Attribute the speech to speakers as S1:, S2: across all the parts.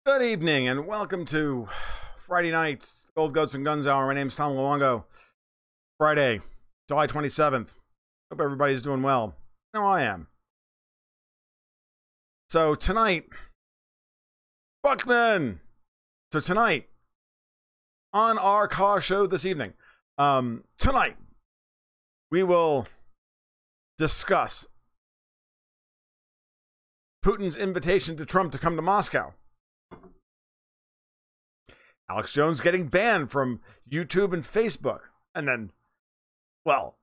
S1: Good evening and welcome to Friday night's Gold Goats and Guns Hour. My name's Tom Luongo. Friday, July 27th. Hope everybody's doing well. No, I am. So tonight, Buckman! So tonight, on our car show this evening, tonight, we will discuss Putin's invitation to Trump to come to Moscow. Alex Jones getting banned from YouTube and Facebook. And then, well,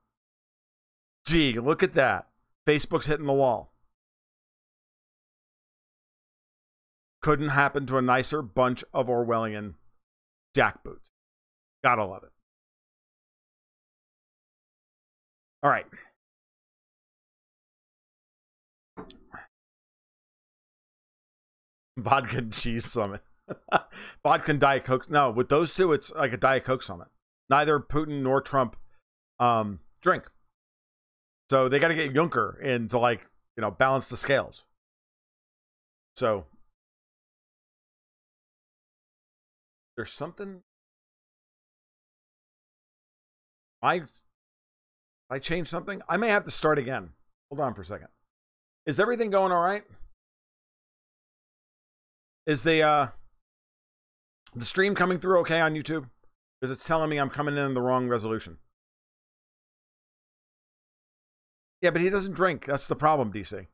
S1: gee, look at that. Facebook's hitting the wall. Couldn't happen to a nicer bunch of Orwellian jackboots. Gotta love it. All right. Vodka and cheese summit. Vodka and Diet Coke. No, with those two, it's like a Diet Coke summit. Neither Putin nor Trump drink. So they got to get Juncker in to, like, you know, balance the scales. So there's something. I changed something. I may have to start again. Hold on for a second. Is everything going all right? Is the stream coming through okay on YouTube? Because it's telling me I'm coming in the wrong resolution. Yeah, but he doesn't drink. That's the problem, DC.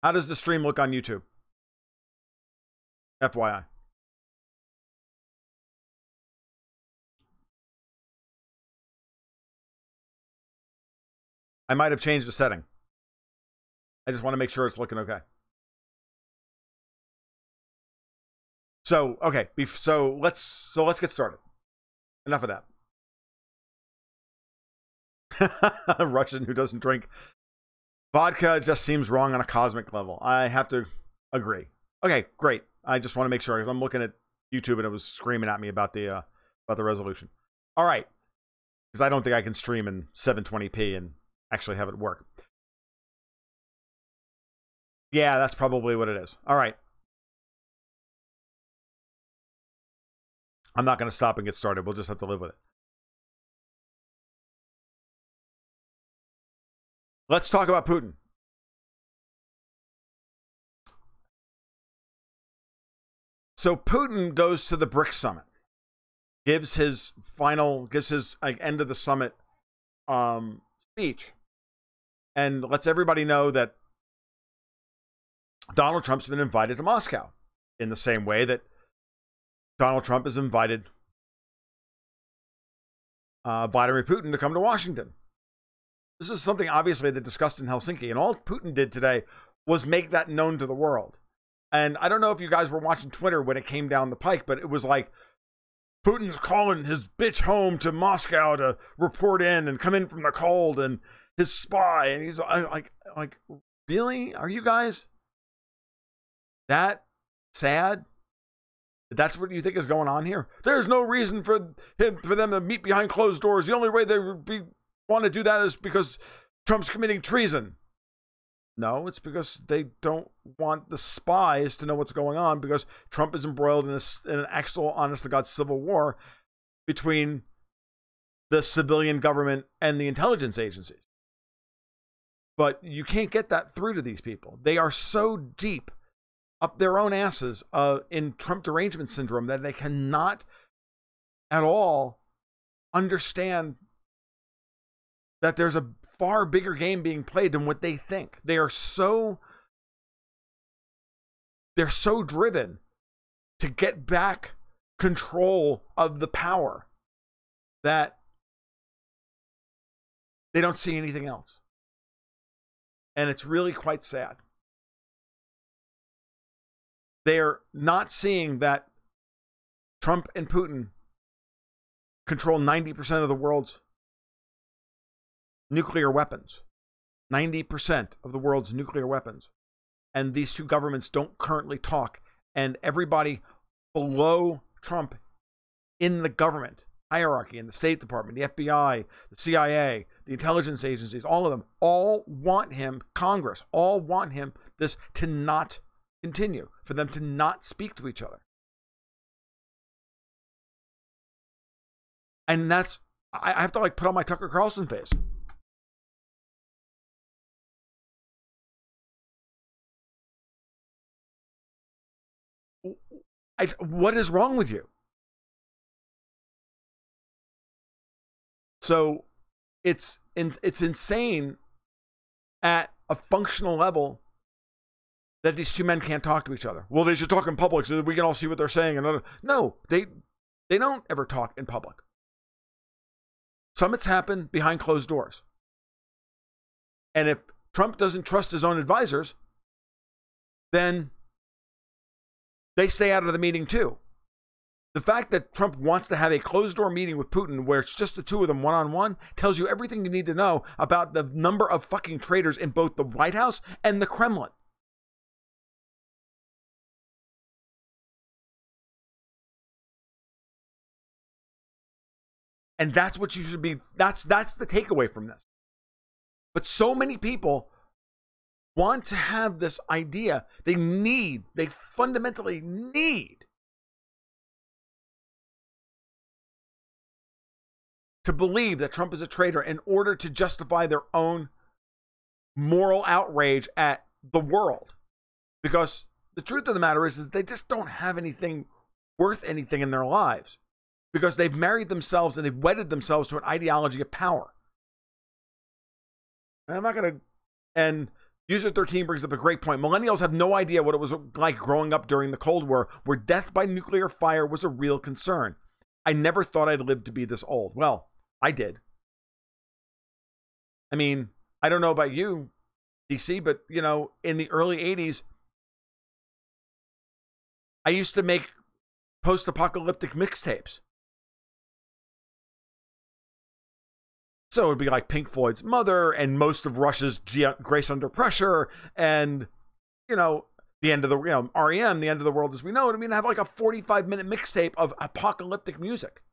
S1: How does the stream look on YouTube? FYI. I might have changed the setting. I just want to make sure it's looking okay. So, okay, so let's get started. Enough of that. A Russian who doesn't drink vodka just seems wrong on a cosmic level. I have to agree. Okay, great. I just want to make sure, because I'm looking at YouTube and it was screaming at me about the resolution. All right, because I don't think I can stream in 720p and actually have it work. Yeah, that's probably what it is. All right. I'm not going to stop and get started. We'll just have to live with it. Let's talk about Putin. So Putin goes to the BRICS summit, gives his end of the summit speech, and lets everybody know that Donald Trump's been invited to Moscow in the same way that Donald Trump has invited Vladimir Putin to come to Washington. This is something obviously they discussed in Helsinki, and all Putin did today was make that known to the world. And I don't know if you guys were watching Twitter when it came down the pike, but it was like, Putin's calling his bitch home to Moscow to report in and come in from the cold, and his spy, and he's like, really? Are you guys that sad? That's what you think is going on here? There's no reason for them to meet behind closed doors. The only way they would want to do that is because Trump's committing treason. No, it's because they don't want the spies to know what's going on, because Trump is embroiled in an actual, honest-to-God civil war between the civilian government and the intelligence agencies. But you can't get that through to these people. They are so deep up their own asses in Trump derangement syndrome that they cannot at all understand that there's a far bigger game being played than what they think. They're so driven to get back control of the power that they don't see anything else. And it's really quite sad. They're not seeing that Trump and Putin control 90% of the world's nuclear weapons. 90% of the world's nuclear weapons. And these two governments don't currently talk. And everybody below Trump in the government hierarchy, in the State Department, the FBI, the CIA, the intelligence agencies, all of them, all want him, Congress, all want him, this to not continue, for them to not speak to each other. And that's, I have to like put on my Tucker Carlson face. What is wrong with you? So it's insane at a functional level that these two men can't talk to each other. Well, they should talk in public so that we can all see what they're saying. And no, they don't ever talk in public. Summits happen behind closed doors. And if Trump doesn't trust his own advisors, then they stay out of the meeting too. The fact that Trump wants to have a closed door meeting with Putin where it's just the two of them one-on-one tells you everything you need to know about the number of fucking traitors in both the White House and the Kremlin. And that's what you should be, that's the takeaway from this. But so many people want to have this idea. They fundamentally need to believe that Trump is a traitor in order to justify their own moral outrage at the world. Because the truth of the matter is they just don't have anything worth anything in their lives. Because they've married themselves and they've wedded themselves to an ideology of power. And I'm not going to, and User 13 brings up a great point. Millennials have no idea what it was like growing up during the Cold War, where death by nuclear fire was a real concern. I never thought I'd live to be this old. Well, I did. I mean, I don't know about you, DC, but, you know, in the early 80s, I used to make post-apocalyptic mixtapes. So it would be like Pink Floyd's Mother and most of Rush's Grace Under Pressure and, you know, the end of the, you know, REM, the end of the world as we know it. I mean, I have like a 45-minute mixtape of apocalyptic music.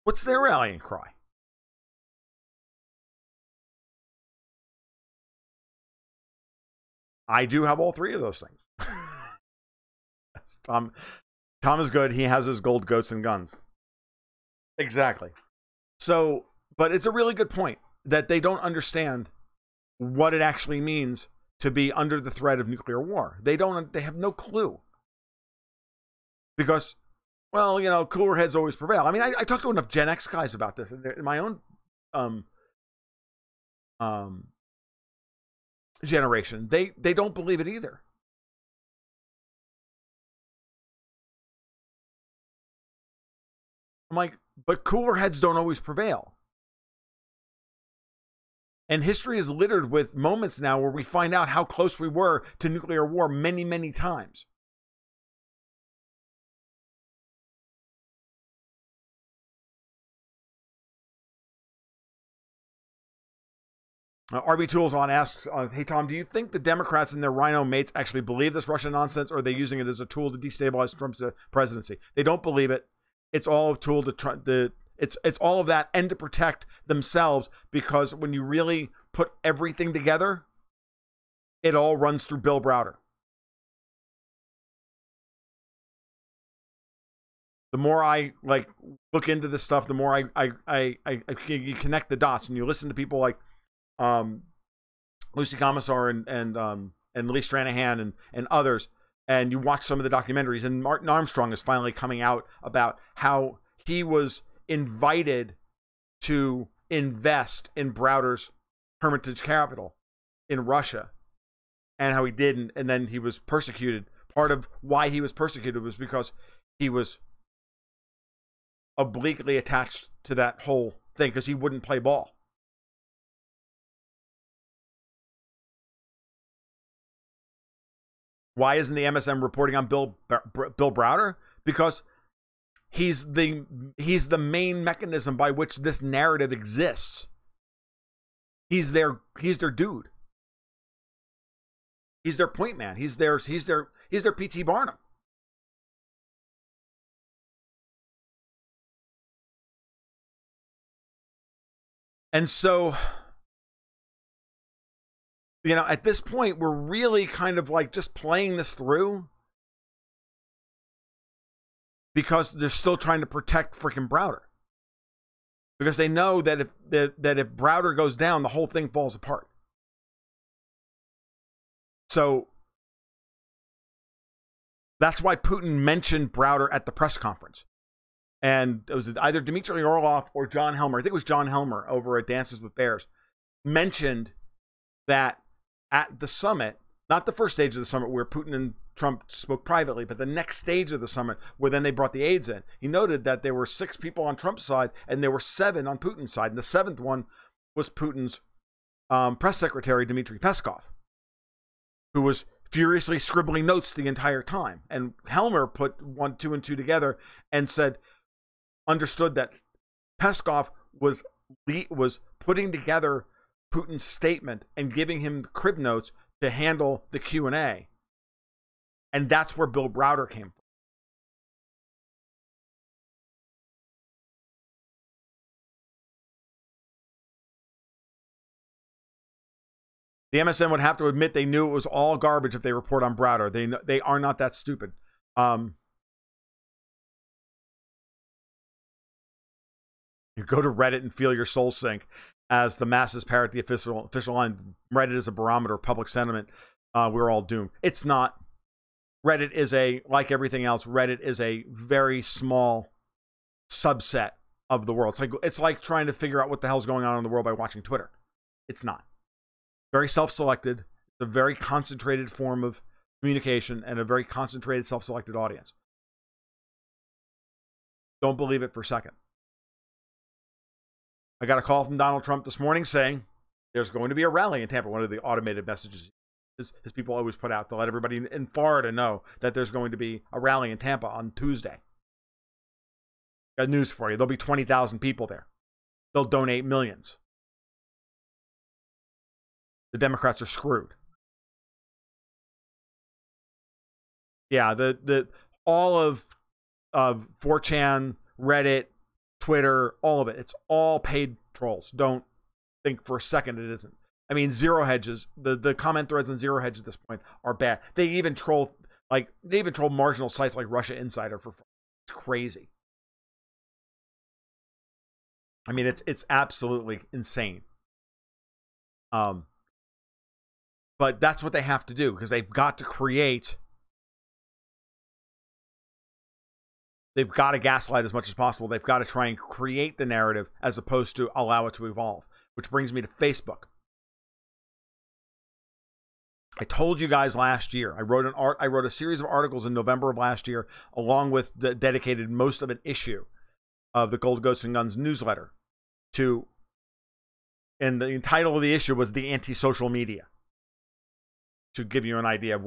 S1: What's their rallying cry? I do have all three of those things. Tom is good. He has his gold goats and guns. Exactly. So, but it's a really good point that they don't understand what it actually means to be under the threat of nuclear war. They have no clue. Because, well, you know, cooler heads always prevail. I mean, I talked to enough Gen X guys about this in my own generation. They don't believe it either. I'm like, but cooler heads don't always prevail. And history is littered with moments now where we find out how close we were to nuclear war many, many times. RB Tools on asks, hey Tom, do you think the Democrats and their rhino mates actually believe this Russian nonsense, or are they using it as a tool to destabilize Trump's presidency? They don't believe it. It's all a tool to try it's all of that and to protect themselves, because when you really put everything together, it all runs through Bill Browder. The more I like look into this stuff, the more you connect the dots and you listen to people like Lucy Commissar and Lee Stranahan and others, and you watch some of the documentaries, and Martin Armstrong is finally coming out about how he was invited to invest in Browder's Hermitage Capital in Russia, and how he didn't, and then he was persecuted. Part of why he was persecuted was because he was obliquely attached to that whole thing, because he wouldn't play ball. Why isn't the MSM reporting on Bill Browder? Because he's the main mechanism by which this narrative exists. He's their dude. He's their point man. He's their P.T. Barnum. And so you know, at this point, we're really kind of like just playing this through because they're still trying to protect freaking Browder. Because they know that if Browder goes down, the whole thing falls apart. So that's why Putin mentioned Browder at the press conference. And it was either Dmitry Orlov or John Helmer. I think it was John Helmer over at Dances with Bears. Mentioned that at the summit, not the first stage of the summit where Putin and Trump spoke privately, but the next stage of the summit where then they brought the aides in. He noted that there were 6 people on Trump's side and there were 7 on Putin's side. And the 7th one was Putin's press secretary, Dmitry Peskov, who was furiously scribbling notes the entire time. And Helmer put 1, 2, and 2 together and said, understood that Peskov was putting together Putin's statement and giving him the crib notes to handle the Q&A. And that's where Bill Browder came from. The MSN would have to admit they knew it was all garbage if they report on Browder. They are not that stupid. You go to Reddit and feel your soul sink as the masses parrot the official line. Reddit is a barometer of public sentiment. We're all doomed. It's not. Reddit is like everything else, Reddit is a very small subset of the world. It's like trying to figure out what the hell's going on in the world by watching Twitter. It's not. Very self-selected. It's a very concentrated form of communication and a very concentrated self-selected audience. Don't believe it for a second. I got a call from Donald Trump this morning saying there's going to be a rally in Tampa. One of the automated messages his people always put out to let everybody in Florida know that there's going to be a rally in Tampa on Tuesday. Got news for you. There'll be 20,000 people there. They'll donate millions. The Democrats are screwed. Yeah, all of 4chan, Reddit, Twitter, all of it. It's all paid trolls. Don't think for a second it isn't. I mean, Zero Hedges, the comment threads on Zero Hedge at this point are bad. They even troll marginal sites like Russia Insider it's crazy. I mean, it's absolutely insane. But that's what they have to do because they've got to gaslight as much as possible. They've got to try and create the narrative as opposed to allow it to evolve, which brings me to Facebook. I told you guys last year, I wrote a series of articles in November of last year, along with dedicated most of an issue of the Gold Ghosts and Guns newsletter and the title of the issue was The Anti-Social Media, to give you an idea of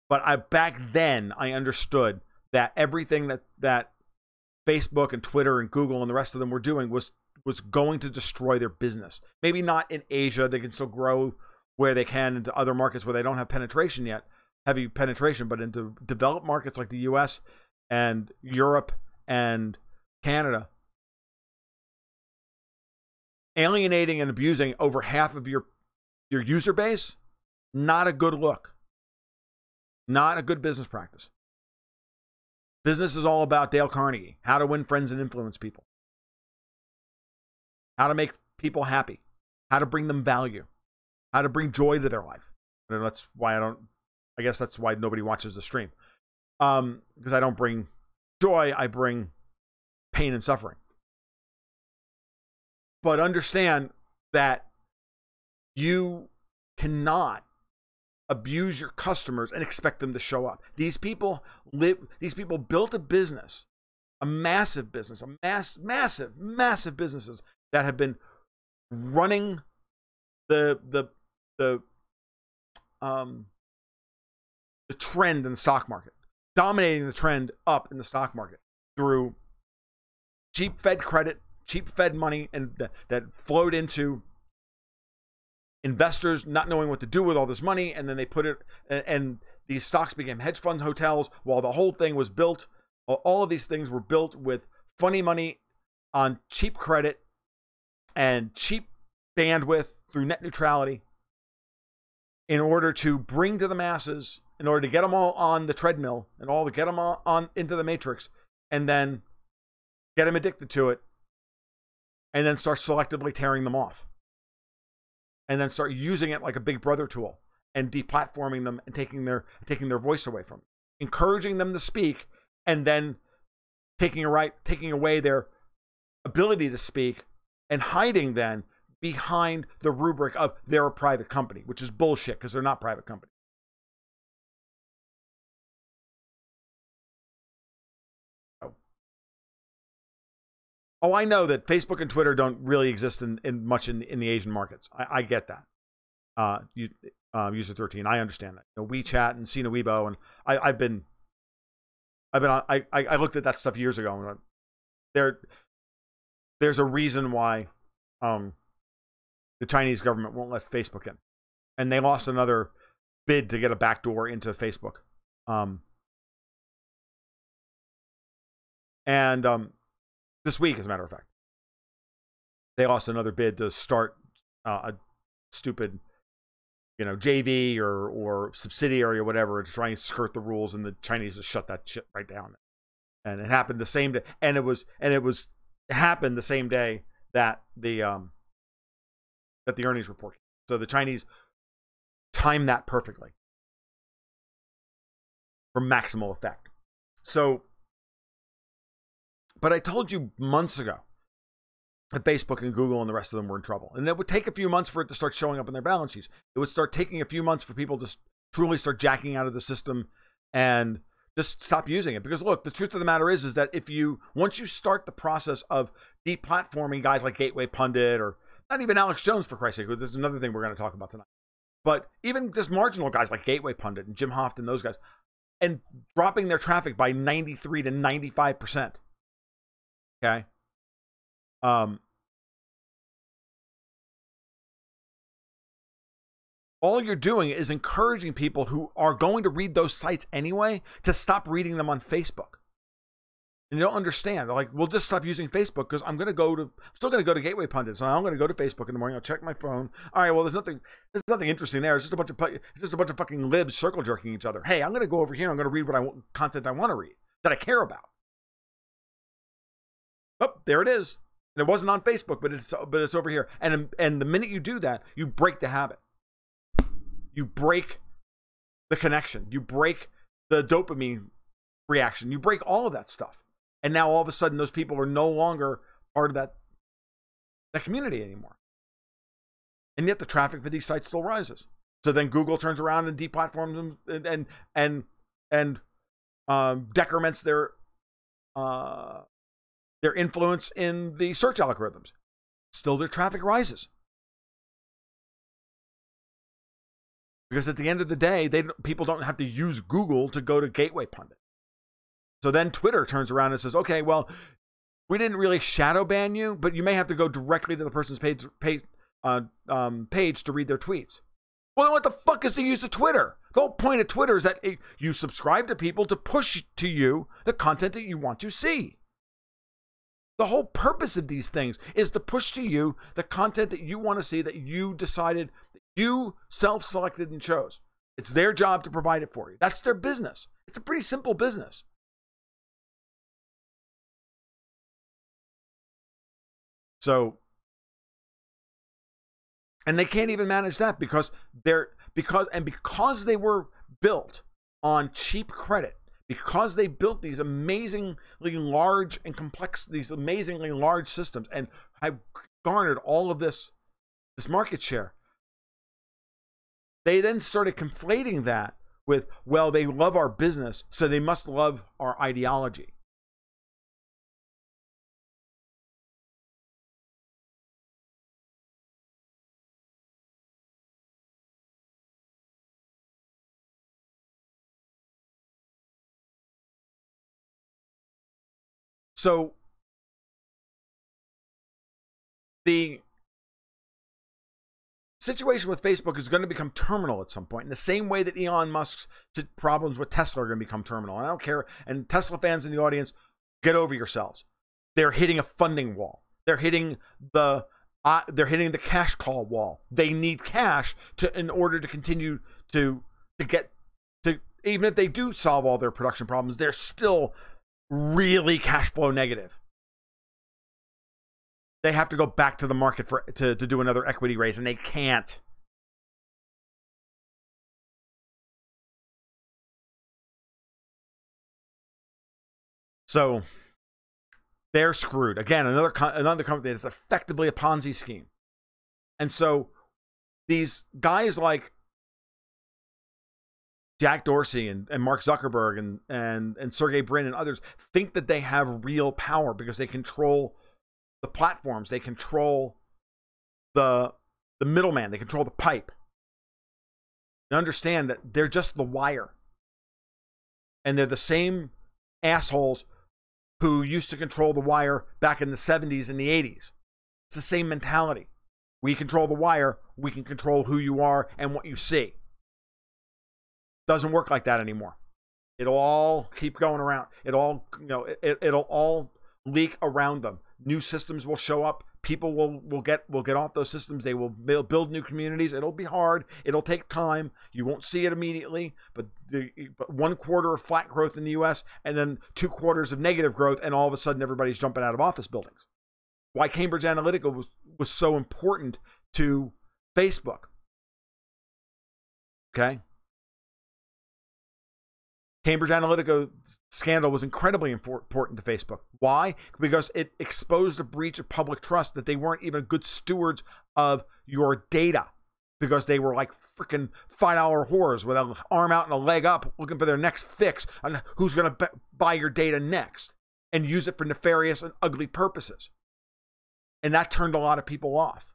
S1: but back then I understood that everything that Facebook and Twitter and Google and the rest of them were doing was going to destroy their business. Maybe not in Asia, they can still grow where they can into other markets where they don't have penetration yet, heavy penetration, but into developed markets like the US and Europe and Canada, alienating and abusing over half of your user base, not a good look. Not a good business practice. Business is all about Dale Carnegie, how to win friends and influence people, how to make people happy, how to bring them value, how to bring joy to their life. And that's why I guess that's why nobody watches the stream. Because I don't bring joy, I bring pain and suffering. But understand that you cannot abuse your customers and expect them to show up. These people built a business, a massive business, massive businesses that have been running the trend in the stock market, dominating the trend up in the stock market through cheap Fed credit, cheap Fed money, and that flowed into investors not knowing what to do with all this money, and then they put it, and these stocks became hedge fund hotels while the whole thing was built. All of these things were built with funny money on cheap credit and cheap bandwidth through net neutrality. in order to bring to the masses, in order to get them all on the treadmill and all to get them on into the matrix, and then get them addicted to it, and then start selectively tearing them off, and then start using it like a big brother tool and deplatforming them and taking their voice away from them, encouraging them to speak, and then taking away their ability to speak and hiding then behind the rubric of they're a private company, which is bullshit because they're not private companies. Oh, I know that Facebook and Twitter don't really exist in the Asian markets. I get that. User 13, I understand that. You know, WeChat and Sina Weibo, and I looked at that stuff years ago, and there's a reason why the Chinese government won't let Facebook in, and they lost another bid to get a backdoor into Facebook. This week, as a matter of fact, they lost another bid to start a stupid, JV or subsidiary or whatever to try and skirt the rules, and the Chinese just shut that shit right down. And it happened the same day, and it happened the same day that the earnings report. So the Chinese timed that perfectly for maximal effect. So, but I told you months ago that Facebook and Google and the rest of them were in trouble. And it would take a few months for it to start showing up in their balance sheets. It would start taking a few months for people to truly start jacking out of the system and just stop using it. Because look, the truth of the matter is that once you start the process of deplatforming guys like Gateway Pundit, or not even Alex Jones, for Christ's sake, there's another thing we're going to talk about tonight, but even just marginal guys like Gateway Pundit and Jim Hoft and those guys, and dropping their traffic by 93 to 95%. Okay. All you're doing is encouraging people who are going to read those sites anyway to stop reading them on Facebook. And you don't understand. They're like, we'll just stop using Facebook because I'm still going to go to Gateway Pundit. So I'm going to go to Facebook in the morning. I'll check my phone. All right, well, there's nothing interesting there. It's just a bunch of fucking libs circle jerking each other. Hey, I'm going to go over here. I'm going to read content I want to read, that I care about. Oh, there it is. And it wasn't on Facebook, but it's over here. And the minute you do that, you break the habit. You break the connection. You break the dopamine reaction. You break all of that stuff. And now all of a sudden, those people are no longer part of that community anymore. And yet the traffic for these sites still rises. So then Google turns around and deplatforms them and decrements their influence in the search algorithms. Still, their traffic rises. Because at the end of the day, people don't have to use Google to go to Gateway Pundit. So then Twitter turns around and says, okay, well, we didn't really shadow ban you, but you may have to go directly to the person's page to read their tweets. Well, then what the fuck is the use of Twitter? The whole point of Twitter is that you subscribe to people to push to you the content that you want to see. The whole purpose of these things is to push to you the content that you want to see, that you decided, that you self-selected and chose. It's their job to provide it for you. That's their business. It's a pretty simple business. So, and they can't even manage that because they were built on cheap credit, because they built these amazingly large and complex, these amazingly large systems and have garnered all of this market share. They then started conflating that with, well, they love our business, so they must love our ideology. So the situation with Facebook is going to become terminal at some point, in the same way that Elon Musk's problems with Tesla are going to become terminal. And I don't care. And Tesla fans in the audience, get over yourselves. They're hitting a funding wall. They're hitting the they're hitting the cash call wall. They need cash in order to continue to get to, even if they do solve all their production problems, they're still really cash flow negative. They have to go back to the market to do another equity raise, and they can't. So they're screwed. Again, another company that's effectively a Ponzi scheme. And so these guys like Jack Dorsey and Mark Zuckerberg and Sergey Brin and others think that they have real power because they control the platforms. They control the middleman. They control the pipe. You understand that they're just the wire. And they're the same assholes who used to control the wire back in the 70s and the 80s. It's the same mentality. We control the wire. We can control who you are and what you see. Doesn't work like that anymore. It'll all keep going around. It'll all leak around them. New systems will show up. People will get off those systems. They will build new communities. It'll be hard. It'll take time. You won't see it immediately, but 1 quarter of flat growth in the US and then 2 quarters of negative growth, and all of a sudden everybody's jumping out of office buildings. Why Cambridge Analytica was so important to Facebook. Okay? Cambridge Analytica scandal was incredibly important to Facebook. Why? Because it exposed a breach of public trust, that they weren't even good stewards of your data, because they were like freaking $5 whores with an arm out and a leg up looking for their next fix on who's going to buy your data next and use it for nefarious and ugly purposes. And that turned a lot of people off.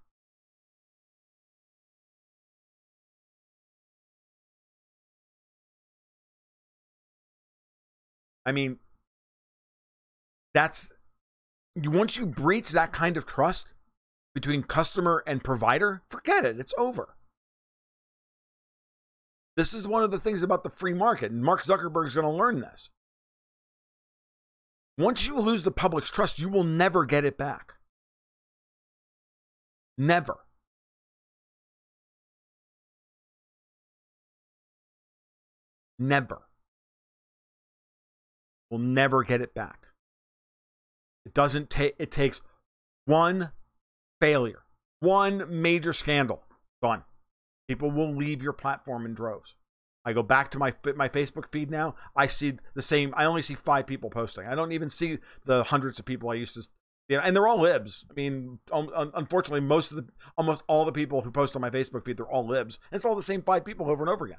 S1: I mean, once you breach that kind of trust between customer and provider, forget it. It's over. This is one of the things about the free market, and Mark Zuckerberg is going to learn this. Once you lose the public's trust, you will never get it back. Never. Never. We'll never get it back. It doesn't take, it takes one failure, one major scandal, done. People will leave your platform in droves. I go back to my Facebook feed now. I see the same. I only see 5 people posting. I don't even see the hundreds of people I used to. And they're all libs. I mean, unfortunately, almost all the people who post on my Facebook feed, they're all libs. And it's all the same 5 people over and over again.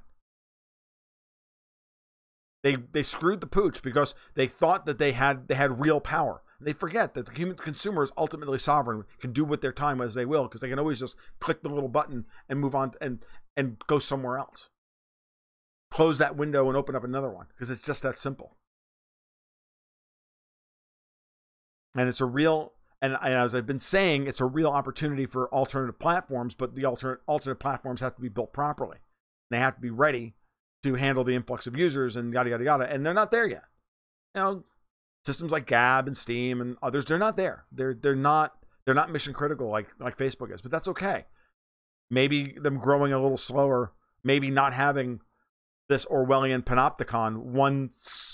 S1: They screwed the pooch because they thought that they had real power. They forget that the human consumer is ultimately sovereign, can do with their time as they will, because they can always just click the little button and move on and go somewhere else. Close that window and open up another one, because it's just that simple. And it's a real, and as I've been saying, it's a real opportunity for alternative platforms, but the alternate platforms have to be built properly. They have to be ready to handle the influx of users and yada, yada, yada. And they're not there yet. You know, systems like Gab and Steam and others, they're not there. They're not mission critical like Facebook is, but that's okay. Maybe them growing a little slower, maybe not having this Orwellian panopticon,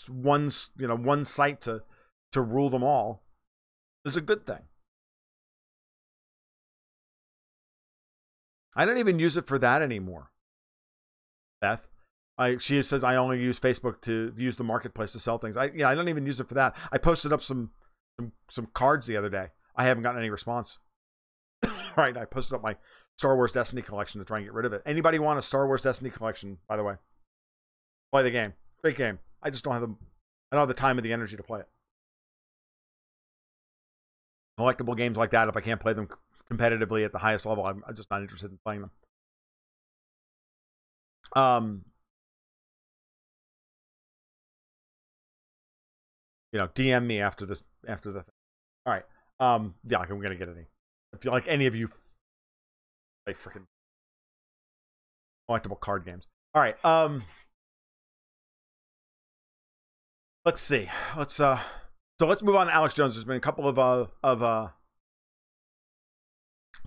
S1: one site to rule them all, is a good thing. I don't even use it for that anymore, Beth. She says I only use Facebook to use the marketplace to sell things. I don't even use it for that. I posted up some cards the other day. I haven't gotten any response. Right, I posted up my Star Wars Destiny collection to try and get rid of it. Anybody want a Star Wars Destiny collection, by the way? Play the game. Great game. I just I don't have the time or the energy to play it. Collectible games like that, if I can't play them competitively at the highest level, I'm just not interested in playing them. DM me after the thing. All right. Yeah, I'm gonna get any. If you like any of you play freaking collectible card games. All right. Let's see. So let's move on to Alex Jones. There's been a couple of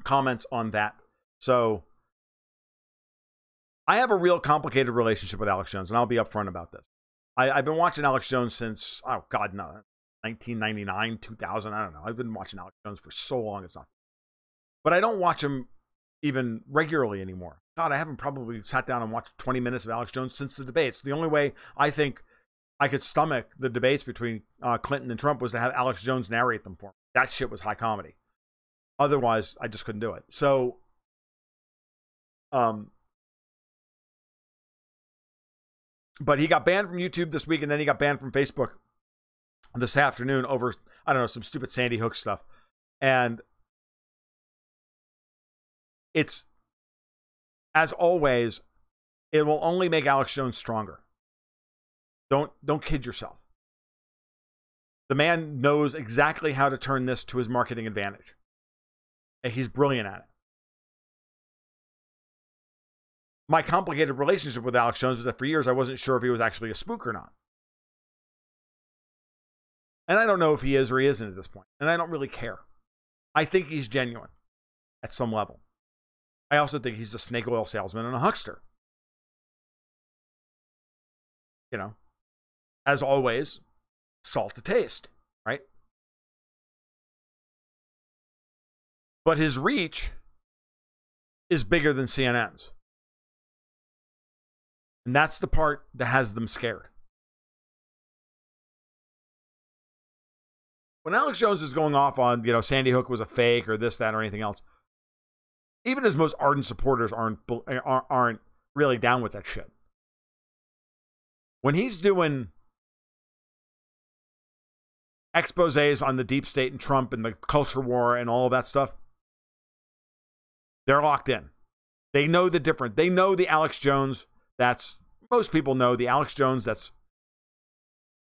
S1: comments on that. So I have a real complicated relationship with Alex Jones, and I'll be upfront about this. I've been watching Alex Jones since, oh God, no, 1999, 2000. I don't know. I've been watching Alex Jones for so long. It's not. But I don't watch him even regularly anymore. God, I haven't probably sat down and watched 20 minutes of Alex Jones since the debates. The only way I think I could stomach the debates between Clinton and Trump was to have Alex Jones narrate them for me. That shit was high comedy. Otherwise, I just couldn't do it. So, but he got banned from YouTube this week, and then he got banned from Facebook this afternoon over, I don't know, some stupid Sandy Hook stuff. And it's, as always, it will only make Alex Jones stronger. Don't kid yourself. The man knows exactly how to turn this to his marketing advantage. And he's brilliant at it. My complicated relationship with Alex Jones is that for years I wasn't sure if he was actually a spook or not. And I don't know if he is or he isn't at this point. And I don't really care. I think he's genuine at some level. I also think he's a snake oil salesman and a huckster. You know, as always, salt to taste, right? But his reach is bigger than CNN's. And that's the part that has them scared. When Alex Jones is going off on, you know, Sandy Hook was a fake or this, that, or anything else, even his most ardent supporters aren't really down with that shit. When he's doing exposés on the deep state and Trump and the culture war and all of that stuff, they're locked in. They know the difference. They know the Alex Jones that's, most people know the Alex Jones that's,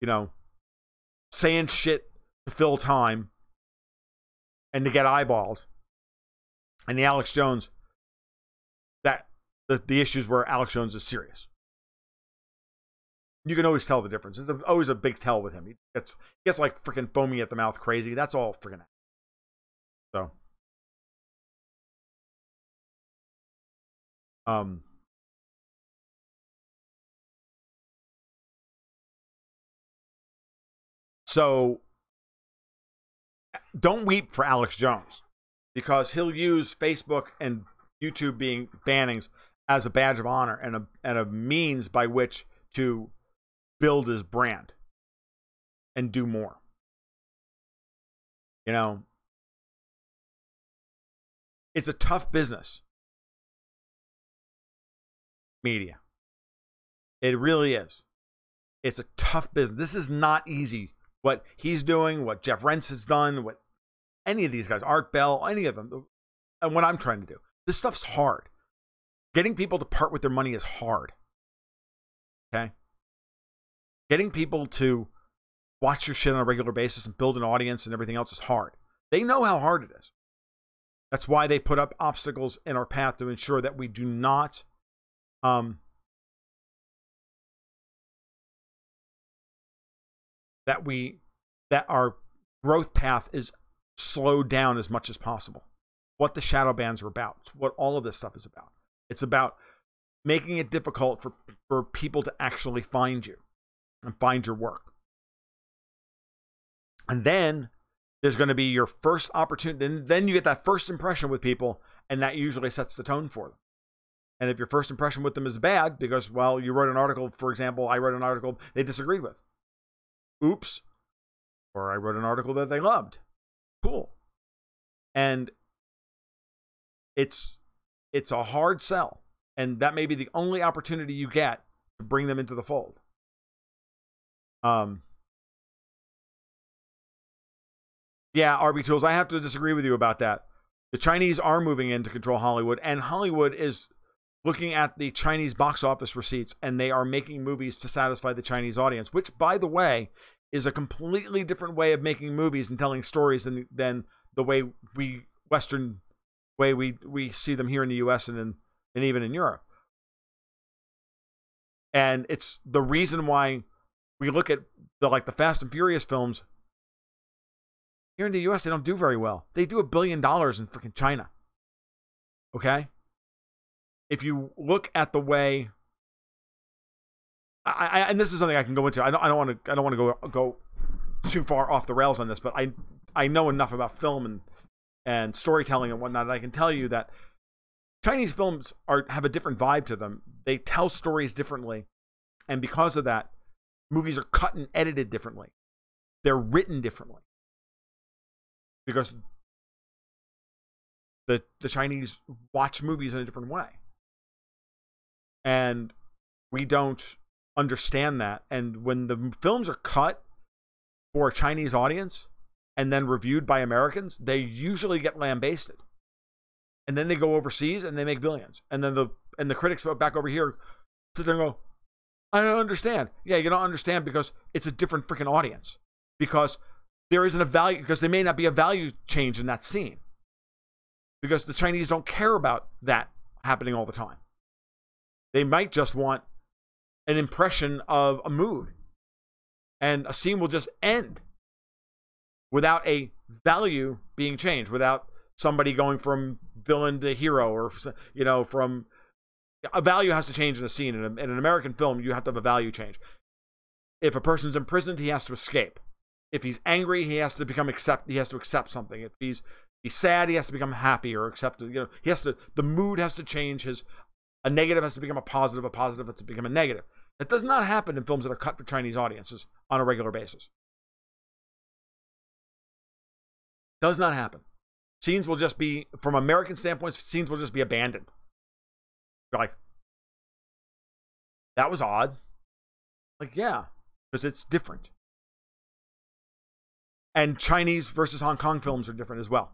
S1: you know, saying shit to fill time and to get eyeballs. And the Alex Jones that the issues where Alex Jones is serious. You can always tell the difference. There's always a big tell with him. He gets like freaking foamy at the mouth crazy. That's all freaking. So. So don't weep for Alex Jones, because he'll use Facebook and YouTube being bannings as a badge of honor and a means by which to build his brand and do more. You know, it's a tough business. Media. It really is. It's a tough business. This is not easy. What he's doing, what Jeff Rentz has done, what any of these guys, Art Bell, any of them, and what I'm trying to do. This stuff's hard. Getting people to part with their money is hard. Okay? Getting people to watch your shit on a regular basis and build an audience and everything else is hard. They know how hard it is. That's why they put up obstacles in our path to ensure that we do not that our growth path is slowed down as much as possible. What the shadow bans are about. It's what all of this stuff is about. It's about making it difficult for people to actually find you and find your work. And then there's going to be your first opportunity. And then you get that first impression with people, and that usually sets the tone for them. And if your first impression with them is bad because, well, you wrote an article, for example, I wrote an article they disagreed with. Oops. Or I wrote an article that they loved. Cool. And it's a hard sell. And that may be the only opportunity you get to bring them into the fold. Yeah, RB Tools, I have to disagree with you about that. The Chinese are moving in to control Hollywood, and Hollywood is looking at the Chinese box office receipts, and they are making movies to satisfy the Chinese audience, which, by the way, is a completely different way of making movies and telling stories than the way we see them here in the US and even in Europe. And it's the reason why we look at the Fast and Furious films. Here in the US, they don't do very well. They do $1 billion in freaking China. Okay? If you look at the way, and this is something I can go into. I don't want to go too far off the rails on this, but I know enough about film and storytelling and whatnot, and I can tell you that Chinese films have a different vibe to them. They tell stories differently, and because of that, movies are cut and edited differently. They're written differently because the Chinese watch movies in a different way, and we don't understand that. And when the films are cut for a Chinese audience and then reviewed by Americans, they usually get lambasted. And then they go overseas and they make billions. And then the critics back over here sit there and go, I don't understand. Yeah, you don't understand because it's a different freaking audience. Because there isn't a value, because there may not be a value change in that scene. Because the Chinese don't care about that happening all the time. They might just want an impression of a mood. And a scene will just end without a value being changed, without somebody going from villain to hero, or, you know, from a value has to change in a scene. In an American film, you have to have a value change. If a person's imprisoned, he has to escape. If he's angry, he has to accept something. If he's sad, he has to become happy or accept, you know, the mood has to change. A negative has to become a positive has to become a negative. That does not happen in films that are cut for Chinese audiences on a regular basis. Does not happen. Scenes will just be, from American standpoints, scenes will just be abandoned. You're like, that was odd. Like, yeah, because it's different. And Chinese versus Hong Kong films are different as well.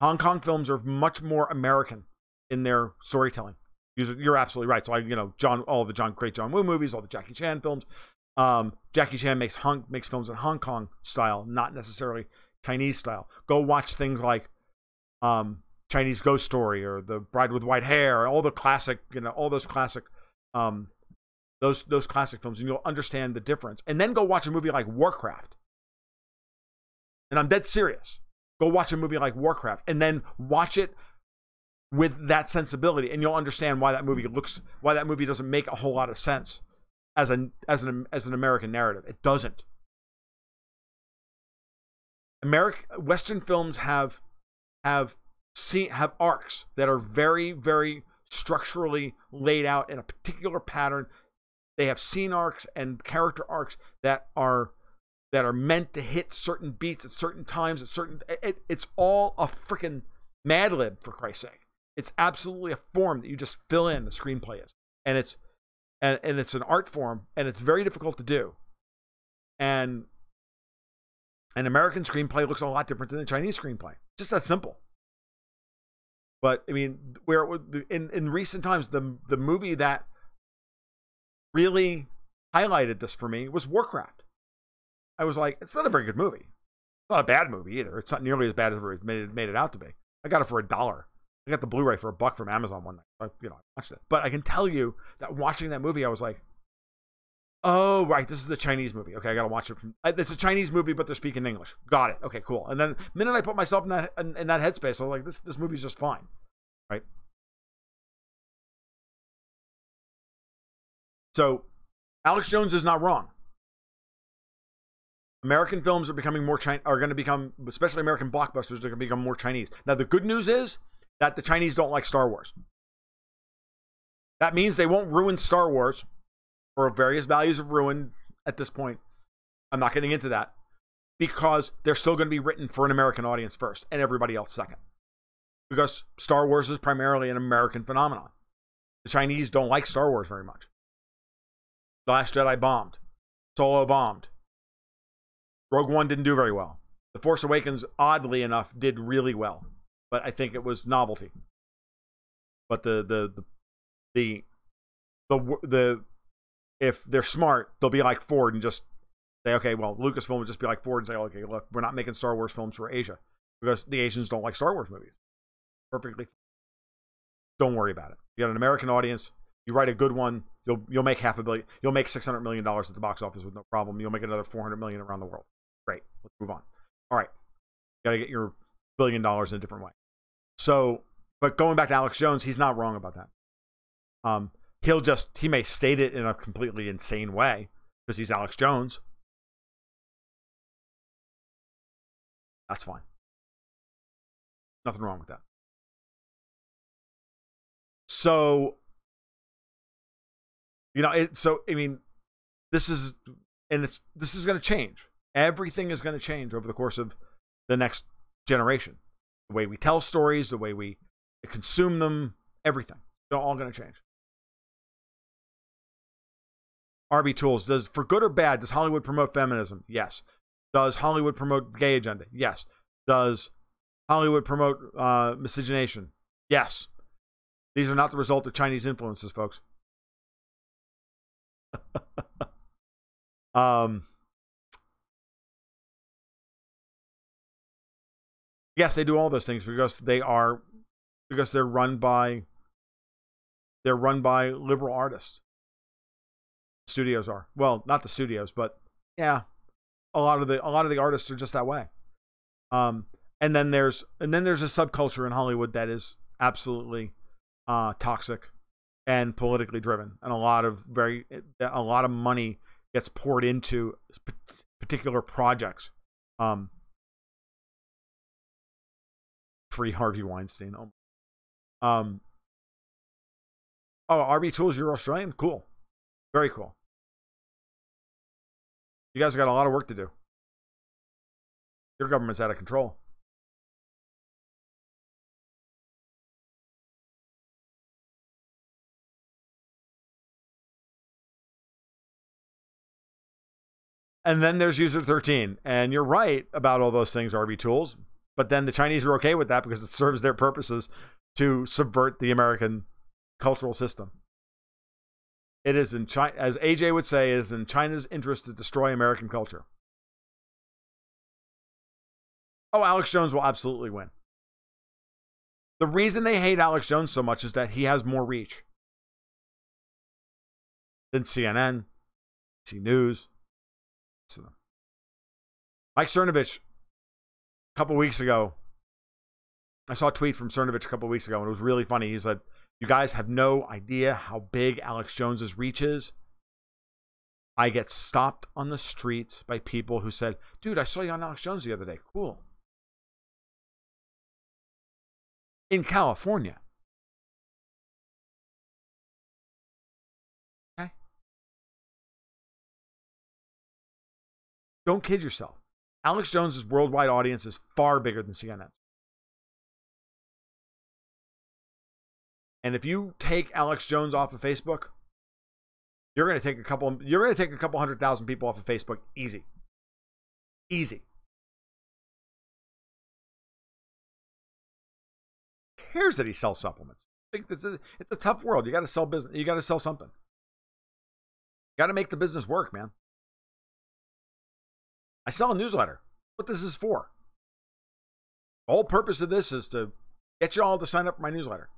S1: Hong Kong films are much more American in their storytelling. You're absolutely right. So all the great John Woo movies, all the Jackie Chan films. Jackie Chan makes films in Hong Kong style, not necessarily Chinese style. Go watch things like Chinese Ghost Story or The Bride with White Hair, or all the classic, all those classic, those classic films, and you'll understand the difference. And then go watch a movie like Warcraft. And I'm dead serious. Go watch a movie like Warcraft, and then watch it with that sensibility, and you'll understand why that movie doesn't make a whole lot of sense as an American narrative. It doesn't. Western films have arcs that are very, very structurally laid out in a particular pattern. They have scene arcs and character arcs that are meant to hit certain beats at certain times, it's all a freaking Mad Lib, for Christ's sake. It's absolutely a form that you just fill in. The screenplay is, and it's an art form, and it's very difficult to do. And an American screenplay looks a lot different than a Chinese screenplay. Just that simple. But I mean, in recent times, the movie that really highlighted this for me was Warcraft. I was like, it's not a very good movie. It's not a bad movie either. It's not nearly as bad as it made it out to be. I got it for $1. I got the Blu-ray for $1 from Amazon one night. I watched it. But I can tell you that watching that movie, I was like, oh, right, this is a Chinese movie. Okay, I got to watch it it's a Chinese movie, but they're speaking English. Got it. Okay, cool. And then the minute I put myself in that headspace, I was like, this movie's just fine. Right? So, Alex Jones is not wrong. American films are going to become, especially American blockbusters, are going to become more Chinese. Now, the good news is that the Chinese don't like Star Wars. That means they won't ruin Star Wars for various values of ruin at this point. I'm not getting into that because they're still going to be written for an American audience first and everybody else second. Because Star Wars is primarily an American phenomenon. The Chinese don't like Star Wars very much. The Last Jedi bombed. Solo bombed. Rogue One didn't do very well. The Force Awakens, oddly enough, did really well. But I think it was novelty. But if they're smart, they'll be like Ford and just say, okay, well, Lucasfilm would just be like Ford and say, okay, look, we're not making Star Wars films for Asia because the Asians don't like Star Wars movies. Perfectly. Don't worry about it. You got an American audience. You write a good one, you'll make $500 million. You'll make $600 million at the box office with no problem. You'll make another $400 million around the world. Great. Let's move on. All right. Got to get your $1 billion in a different way. So But going back to Alex Jones, he's not wrong about that. He may state it in a completely insane way because he's Alex Jones. That's fine. Nothing wrong with that. So, you know, this is going to change. Everything is going to change over the course of the next generation. The way we tell stories, the way we consume them, everything. They're all going to change. RB Tools, for good or bad, does Hollywood promote feminism? Yes. Does Hollywood promote gay agenda? Yes. Does Hollywood promote miscegenation? Yes. These are not the result of Chinese influences, folks. Yes, they do all those things because they're run by liberal artists. Studios are. Well, not the studios, but yeah, a lot of the artists are just that way. And then there's a subculture in Hollywood that is absolutely toxic and politically driven, and a lot of money gets poured into particular projects. Free Harvey Weinstein. RB Tools, you're Australian? Cool. Very cool. You guys got a lot of work to do. Your government's out of control. And then there's User 13. And you're right about all those things, RB Tools. But then the Chinese are okay with that because it serves their purposes to subvert the American cultural system. It is in China, as AJ would say, it is in China's interest to destroy American culture. Oh, Alex Jones will absolutely win. The reason they hate Alex Jones so much is that he has more reach than CNN, ABC News. Mike Cernovich, a couple weeks ago, I saw a tweet from Cernovich a couple weeks ago, and it was really funny. He said, "You guys have no idea how big Alex Jones's reach is. I get stopped on the streets by people who said, 'Dude, I saw you on Alex Jones the other day. Cool.' In California." Okay? Don't kid yourself. Alex Jones's worldwide audience is far bigger than CNN. And if you take Alex Jones off of Facebook, you're going to take a couple 100,000 people off of Facebook easy. Easy. Who cares that he sells supplements? It's a tough world. You got to sell business. You got to sell something. You got to make the business work, man. I sell a newsletter. What this is for? The whole purpose of this is to get you all to sign up for my newsletter.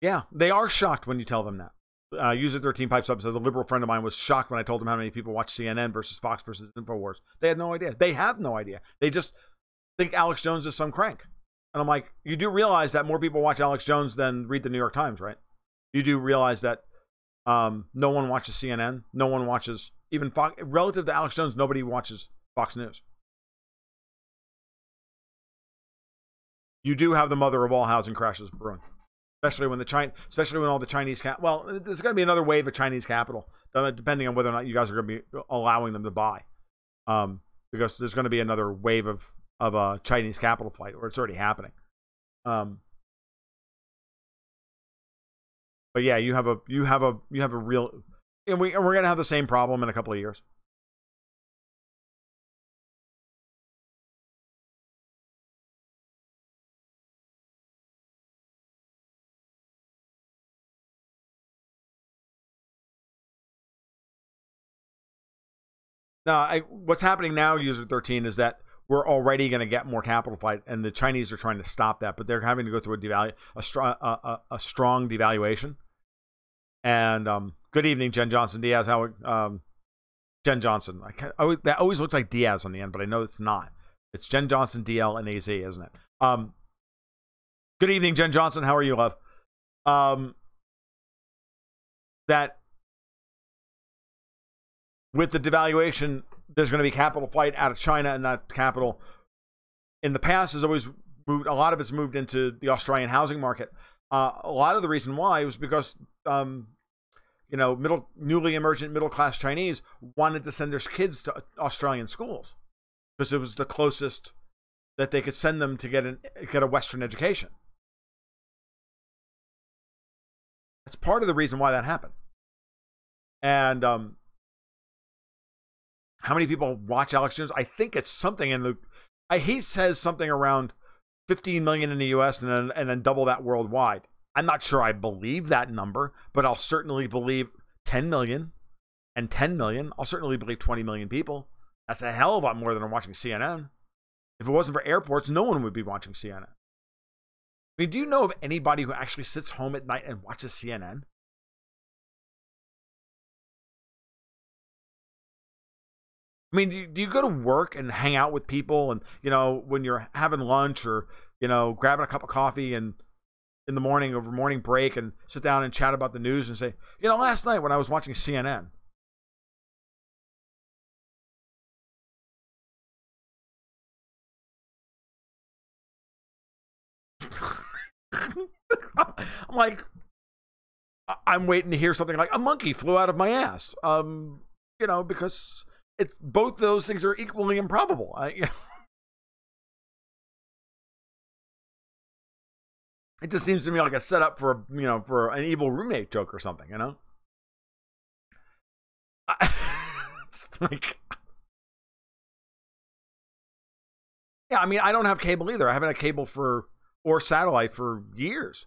S1: Yeah, they are shocked when you tell them that. User 13 pipes up and says, a liberal friend of mine was shocked when I told him how many people watch CNN versus Fox versus InfoWars. They had no idea. They have no idea. They just think Alex Jones is some crank. And I'm like, you do realize that more people watch Alex Jones than read the New York Times, right? You do realize that no one watches CNN. No one watches, even Fox. Relative to Alex Jones, nobody watches Fox News. You do have the mother of all housing crashes brewing. Especially when all the Chinese well, there's going to be another wave of Chinese capital, depending on whether or not you guys are going to be allowing them to buy, because there's going to be another wave of a Chinese capital flight, or it's already happening. But yeah, you have a real, and we're going to have the same problem in a couple of years. Now, what's happening now, User 13, is that we're already going to get more capital flight, and the Chinese are trying to stop that, but they're having to go through a strong devaluation. And good evening, Jen Johnson Diaz. Jen Johnson. That always looks like Diaz on the end, but I know it's not. It's Jen Johnson, DL, and AZ, isn't it? Good evening, Jen Johnson. How are you, love? That with the devaluation, there's going to be capital flight out of China, and that capital in the past has always moved. A lot of it's moved into the Australian housing market. A lot of the reason why was because newly emergent middle class Chinese wanted to send their kids to Australian schools because it was the closest that they could send them to get a Western education. That's part of the reason why that happened. And how many people watch Alex Jones? I think it's something he says something around 15 million in the US and then double that worldwide. I'm not sure I believe that number, but I'll certainly believe 10 million and 10 million. I'll certainly believe 20 million people. That's a hell of a lot more than I'm watching CNN. If it wasn't for airports, no one would be watching CNN. I mean, do you know of anybody who actually sits home at night and watches CNN? I mean, do you go to work and hang out with people and, when you're having lunch or, grabbing a cup of coffee and in the morning over morning break and sit down and chat about the news and say, last night when I was watching CNN. I'm like, I'm waiting to hear something like a monkey flew out of my ass. Because it's both those things are equally improbable. It just seems to me like a setup for for an evil roommate joke or something. It's like, yeah. I mean, I don't have cable either. I haven't had cable or satellite for years.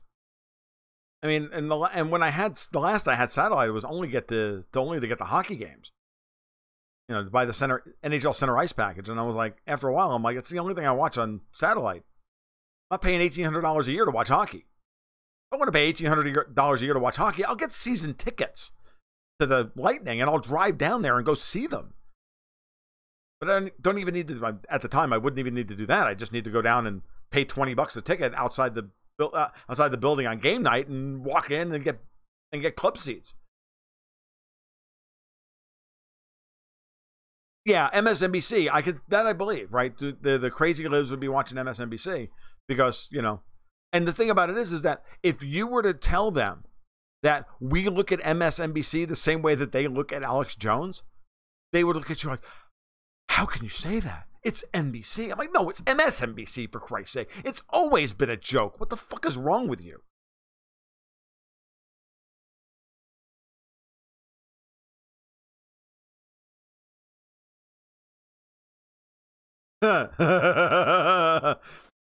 S1: I mean, and when I had the last I had satellite, it was only to get the hockey games. To buy the NHL Center Ice package, and I was like, after a while, I'm like, it's the only thing I watch on satellite. I'm not paying $1,800 a year to watch hockey. If I want to pay $1,800 a year to watch hockey, I'll get season tickets to the Lightning, and I'll drive down there and go see them. But I don't even need to. At the time, I wouldn't even need to do that. I just need to go down and pay $20 a ticket outside the building on game night and walk in and get club seats. Yeah, MSNBC. I believe, right? The crazy libs would be watching MSNBC because, and the thing about it is that if you were to tell them that we look at MSNBC the same way that they look at Alex Jones, they would look at you like, how can you say that? It's NBC. I'm like, no, it's MSNBC, for Christ's sake. It's always been a joke. What the fuck is wrong with you?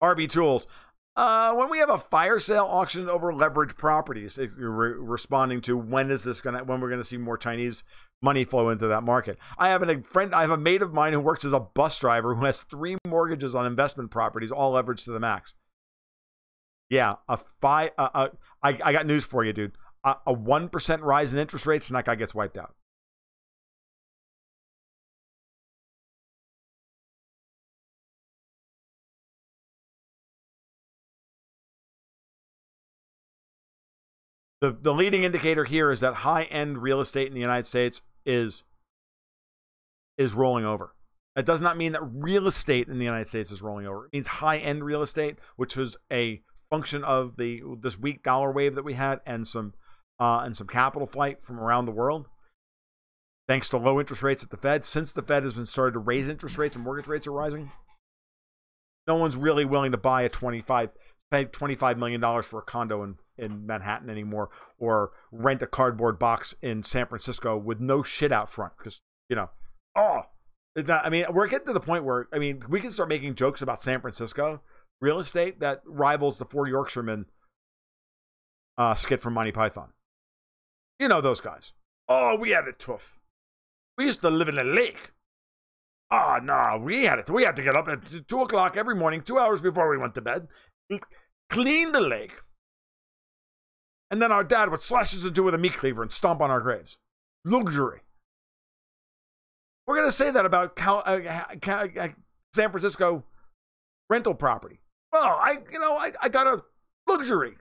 S1: RB Tools. When we have a fire sale auction over leveraged properties, you're responding to when we're gonna see more Chinese money flow into that market. I have a mate of mine who works as a bus driver who has 3 mortgages on investment properties, all leveraged to the max. Yeah, I got news for you, dude. A 1% rise in interest rates, and that guy gets wiped out. The leading indicator here is that high-end real estate in the United States is rolling over. That does not mean that real estate in the United States is rolling over. It means high-end real estate, which was a function of this weak dollar wave that we had and some capital flight from around the world. Thanks to low interest rates at the Fed. Since the Fed has been started to raise interest rates and mortgage rates are rising, no one's really willing to pay $25 million for a condo in Manhattan anymore, or rent a cardboard box in San Francisco with no shit out front. Because, we're getting to the point where, we can start making jokes about San Francisco real estate that rivals the 4 Yorkshiremen skit from Monty Python. You know those guys. Oh, we had it tough. We used to live in a lake. Oh, no, we had to get up at 2 o'clock every morning, 2 hours before we went to bed, clean the lake, And then our dad would slash us into with a meat cleaver and stomp on our graves. Luxury. We're going to say that about San Francisco rental property. Well, I got a luxury.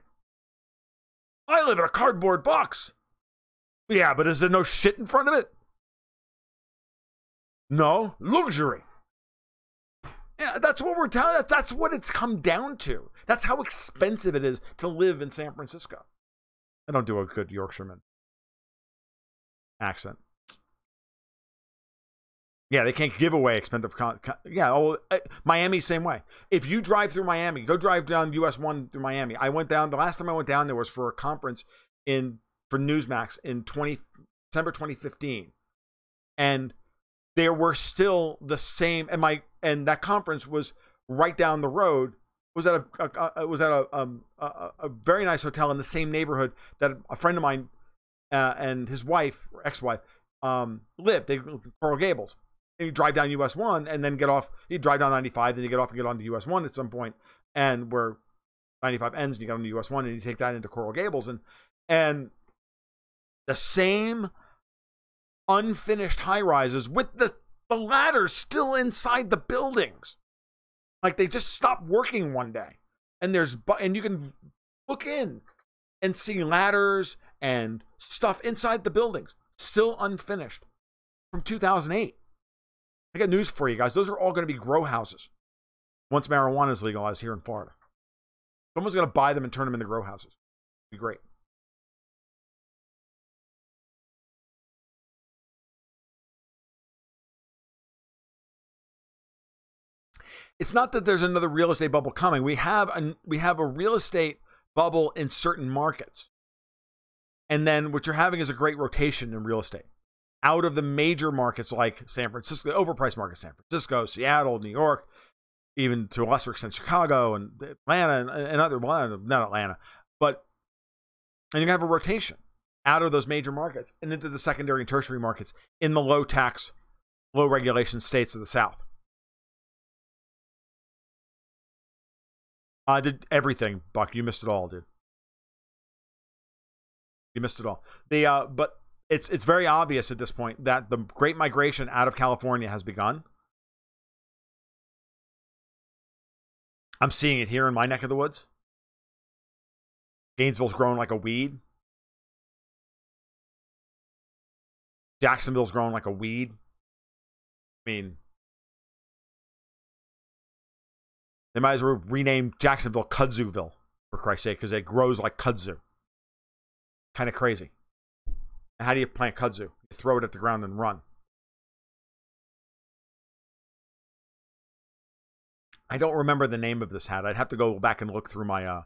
S1: I live in a cardboard box. Yeah, but is there no shit in front of it? No, luxury. Yeah, that's what we're telling. That's what it's come down to. That's how expensive it is to live in San Francisco. I don't do a good Yorkshireman accent. Yeah, they can't give away expensive Miami, same way. If you drive through Miami, go drive down US 1 through Miami. I went down, the last time I went down there was for a conference for Newsmax in December 2015. And there were still the same, and that conference was right down the road. It was at a very nice hotel in the same neighborhood that a friend of mine and his wife, or ex-wife, lived. They lived in Coral Gables. And you drive down US 1 and then get off. You drive down 95, then you get off and get onto US 1 at some point, and where 95 ends, and you get on the US 1 and you take that into Coral Gables, and the same unfinished high rises with the ladders still inside the buildings. Like they just stopped working one day, and you can look in and see ladders and stuff inside the buildings still unfinished from 2008. I got news for you guys. Those are all going to be grow houses once marijuana is legalized here in Florida. Someone's going to buy them and turn them into grow houses. It'd be great. It's not that there's another real estate bubble coming. We have a real estate bubble in certain markets. And then what you're having is a great rotation in real estate. Out of the major markets like San Francisco, overpriced markets, San Francisco, Seattle, New York, even to a lesser extent Chicago and Atlanta and other, well, not Atlanta, but, and you're going to have a rotation out of those major markets and into the secondary and tertiary markets in the low tax, low regulation states of the South. I did everything, Buck. You missed it all, dude. You missed it all. But it's very obvious at this point that the great migration out of California has begun. I'm seeing it here in my neck of the woods. Gainesville's growing like a weed. Jacksonville's growing like a weed. I mean, they might as well rename Jacksonville Kudzuville, for Christ's sake, because it grows like kudzu. Kind of crazy. And how do you plant kudzu? You throw it at the ground and run. I don't remember the name of this hat. I'd have to go back and look through my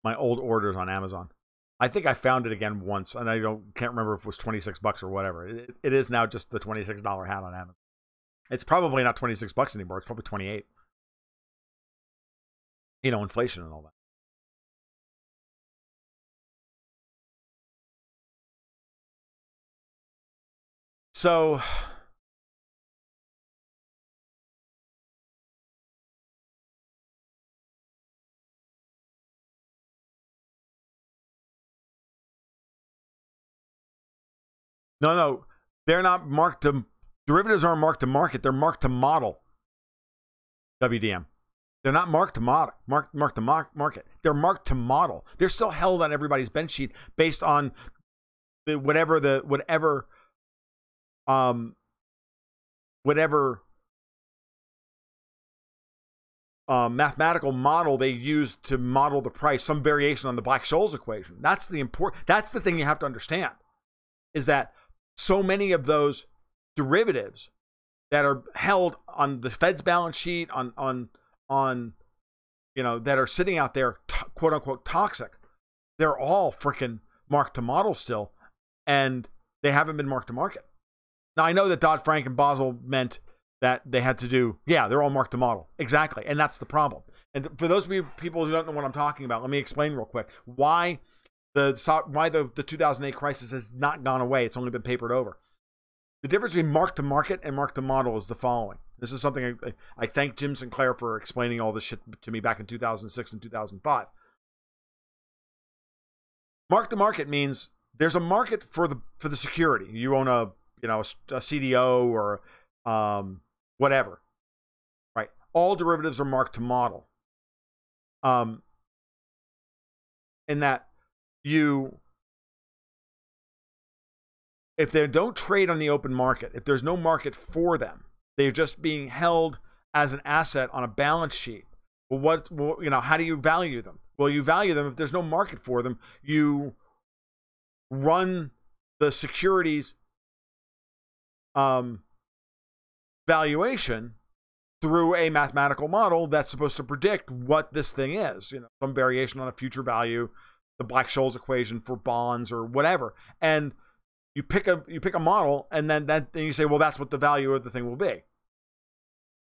S1: my old orders on Amazon. I think I found it again once, and I can't remember if it was $26 or whatever. It is now just the $26 hat on Amazon. It's probably not $26 anymore. It's probably 28. You know, inflation and all that. So no, they're not marked to, derivatives aren't marked to market, they're marked to model. WDM. They're not marked to market. They're marked to model. They're still held on everybody's bench sheet based on whatever mathematical model they use to model the price, some variation on the Black-Scholes equation. That's the thing you have to understand, is that so many of those derivatives that are held on the Fed's balance sheet, on that are sitting out there, quote unquote toxic, they're all freaking marked to model still, and they haven't been marked to market. Now, I know that Dodd-Frank and Basel meant that they had to do, they're all marked to model. Exactly. And that's the problem. And for those people who don't know what I'm talking about, let me explain real quick why the 2008 crisis has not gone away. It's only been papered over. The difference between mark to market and mark to model is the following. This is something I thank Jim Sinclair for explaining all this shit to me back in 2006 and 2005. Mark to market means there's a market for the security. You own a CDO or whatever, right? All derivatives are marked to model. In that if they don't trade on the open market, if there's no market for them, they're just being held as an asset on a balance sheet. Well, how do you value them? Well, you value them if there's no market for them. You run the securities valuation through a mathematical model that's supposed to predict what this thing is, some variation on a future value, the Black-Scholes equation for bonds or whatever. And you pick a model, and then you say, well, that's what the value of the thing will be.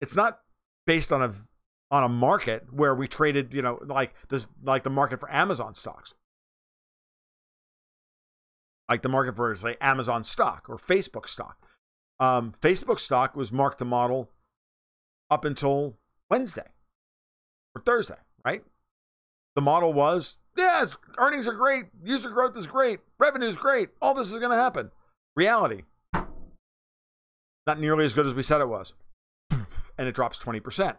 S1: It's not based on a market where we traded, like the market for Amazon stocks, like the market for, say, Amazon stock or Facebook stock. Facebook stock was marked to model up until Wednesday or Thursday, right? The model was, yes, earnings are great, user growth is great, revenue is great, all this is going to happen. Reality, not nearly as good as we said it was, and it drops 20%.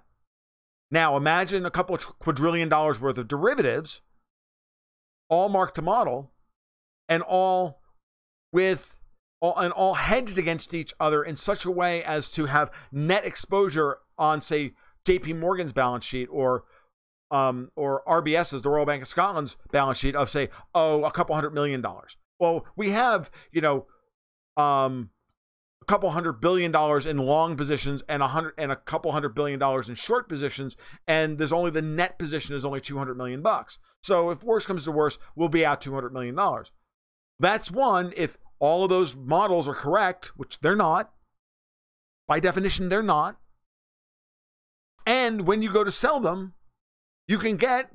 S1: Now imagine a couple of quadrillion dollars worth of derivatives, all marked to model, and all hedged against each other in such a way as to have net exposure on, say, JP Morgan's balance sheet or RBS's, the Royal Bank of Scotland's balance sheet of, say, a couple $100 million. Well, we have, a couple $100 billion in long positions and a couple $100 billion in short positions, and there's only the net position is only $200 million. So if worse comes to worse, we'll be out $200 million. That's one. If all of those models are correct, which they're not, by definition, they're not. And when you go to sell them, you can get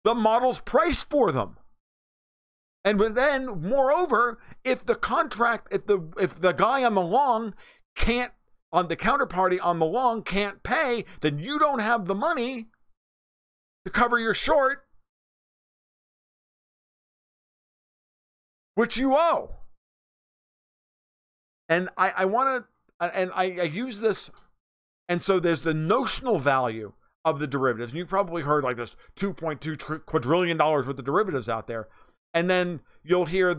S1: the model's price for them. And then, moreover, if the guy on the long the counterparty on the long can't pay, then you don't have the money to cover your short, which you owe. And I use this, and so there's the notional value of the derivatives. And you probably heard like this $2.2 quadrillion worth of derivatives out there. And then you'll hear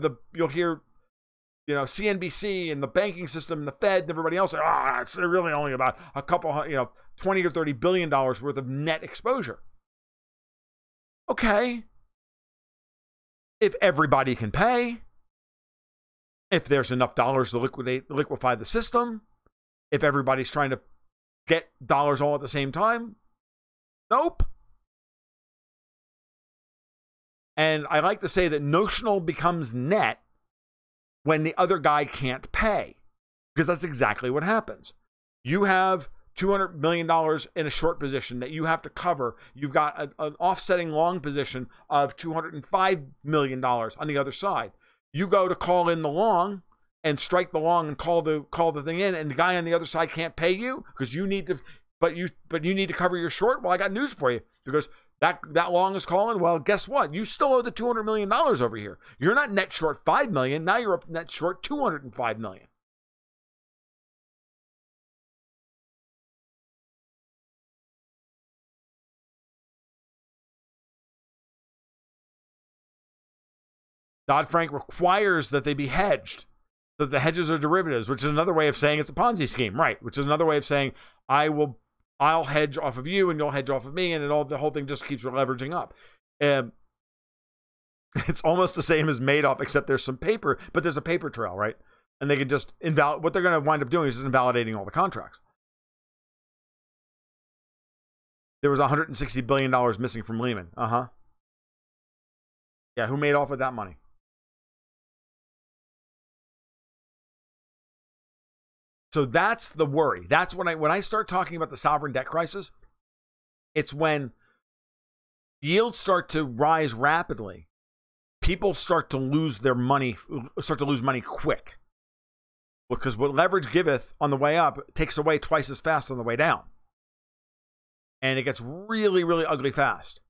S1: CNBC and the banking system and the Fed and everybody else say, it's really only about a couple, $20 or $30 billion worth of net exposure. Okay. If everybody can pay, if there's enough dollars to liquefy the system, if everybody's trying to get dollars all at the same time, nope. And I like to say that notional becomes net when the other guy can't pay, because that's exactly what happens. You have $200 million in a short position that you have to cover. You've got an offsetting long position of $205 million on the other side. You go to call in the long and strike the long and call the thing in, and the guy on the other side can't pay you because you need to, but you need to cover your short. Well, I got news for you, because that long is calling. Well, guess what? You still owe the $200 million over here. You're not net short $5 million. Now you're up net short $205 million. Dodd-Frank requires that they be hedged, that the hedges are derivatives, which is another way of saying it's a Ponzi scheme, right? Which is another way of saying I'll hedge off of you and you'll hedge off of me, and the whole thing just keeps leveraging up. It's almost the same as Madoff, except there's some paper, but there's a paper trail, right? And they can just what they're going to wind up doing is just invalidating all the contracts. There was $160 billion missing from Lehman. Yeah, who made off with that money? So that's the worry. That's when I start talking about the sovereign debt crisis, it's when yields start to rise rapidly, people start to lose their money, quick. Because what leverage giveth on the way up takes away twice as fast on the way down. And it gets really, really ugly fast.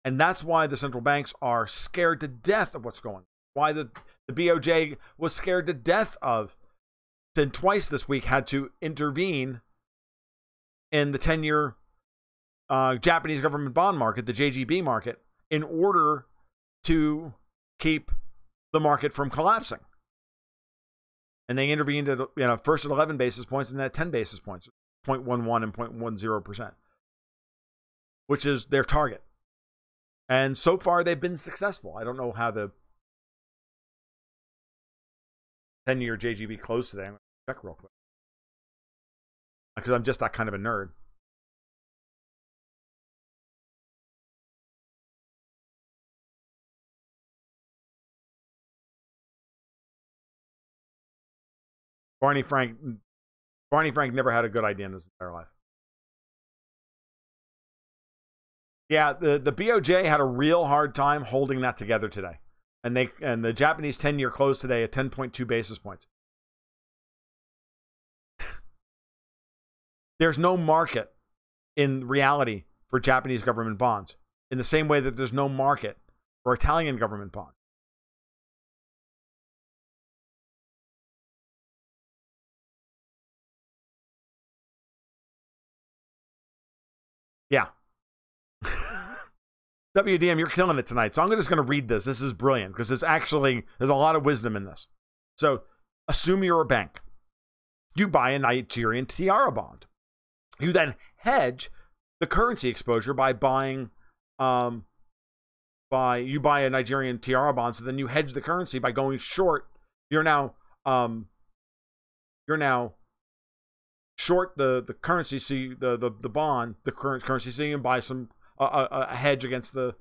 S1: And that's why the central banks are scared to death of what's going on. Why the BOJ was scared to death of, then twice this week had to intervene in the 10-year Japanese government bond market, the JGB market, in order to keep the market from collapsing. And they intervened at, first at 11 basis points and then at 10 basis points, 0.11 and 0.10%, which is their target. And so far, they've been successful. I don't know how the 10-year JGB closed today. I'm going to check real quick, because I'm just that kind of a nerd. Barney Frank never had a good idea in his entire life. Yeah, the BOJ had a real hard time holding that together today. And the Japanese 10-year closed today at 10.2 basis points. There's no market in reality for Japanese government bonds, in the same way that there's no market for Italian government bonds. Yeah. WDM, you're killing it tonight. So I'm just going to read this. This is brilliant, because there's a lot of wisdom in this. So assume you're a bank. You buy a Nigerian tiara bond. You then hedge the currency exposure by buying, you buy a Nigerian tiara bond. So then you hedge the currency by going short. You're now short the currency, so the bond, the current currency, so you can buy some a hedge against the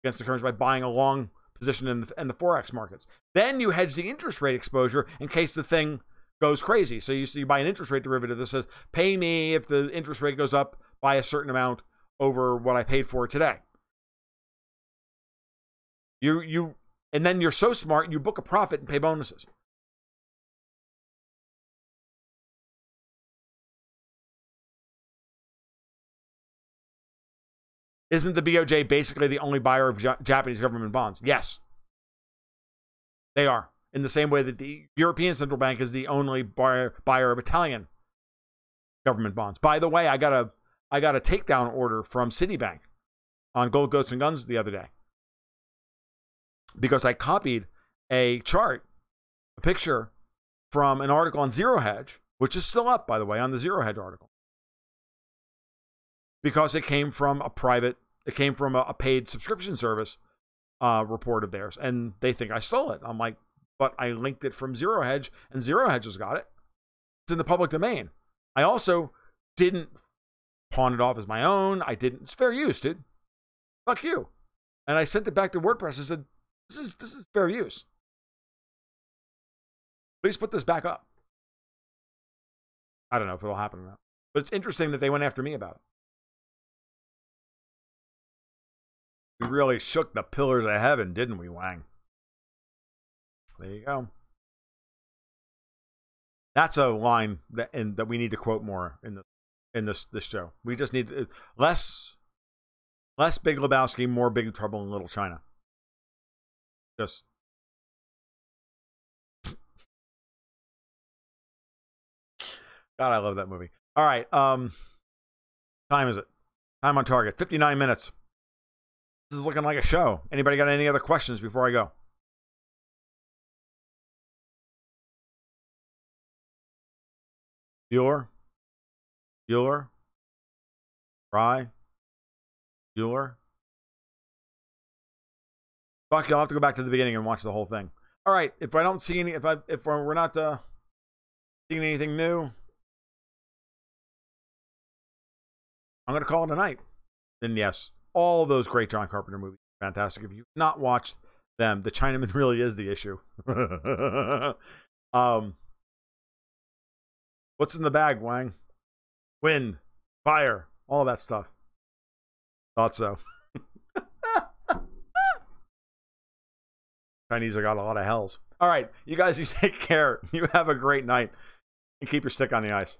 S1: currency by buying a long position in the forex markets. Then you hedge the interest rate exposure in case the thing goes crazy. So you buy an interest rate derivative that says, pay me if the interest rate goes up by a certain amount over what I paid for today. And then you're so smart, you book a profit and pay bonuses. Isn't the BOJ basically the only buyer of Japanese government bonds? Yes. They are. In the same way that the European Central Bank is the only buyer of Italian government bonds. By the way, I got a takedown order from Citibank on Gold, Goats, and Guns the other day, because I copied a chart, a picture from an article on Zero Hedge, which is still up, by the way, on the Zero Hedge article, because it came from a paid subscription service report of theirs, and they think I stole it. I'm like, but I linked it from Zero Hedge, and Zero Hedge has got it. It's in the public domain. I also didn't pawn it off as my own. It's fair use, dude. Fuck you. And I sent it back to WordPress and said, this is fair use. Please put this back up. I don't know if it'll happen or not, but it's interesting that they went after me about it. We really shook the pillars of heaven, didn't we, Wang? There you go. That's a line that we need to quote more in this show. We just need less Big Lebowski, more Big Trouble in Little China. Just God, I love that movie. All right, time is it? Time on target. 59 minutes. This is looking like a show. Anybody got any other questions before I go? Bueller? Fry? Bueller? Fuck, you'll have to go back to the beginning and watch the whole thing. All right, if I don't see any, if we're not seeing anything new, I'm gonna call it a night. Then yes, all those great John Carpenter movies are fantastic. If you've not watched them, The Chinaman really is the issue. What's in the bag, Wang? Wind, fire, all that stuff. Thought so. Chinese have got a lot of hells. All right, you guys, you take care. You have a great night. And keep your stick on the ice.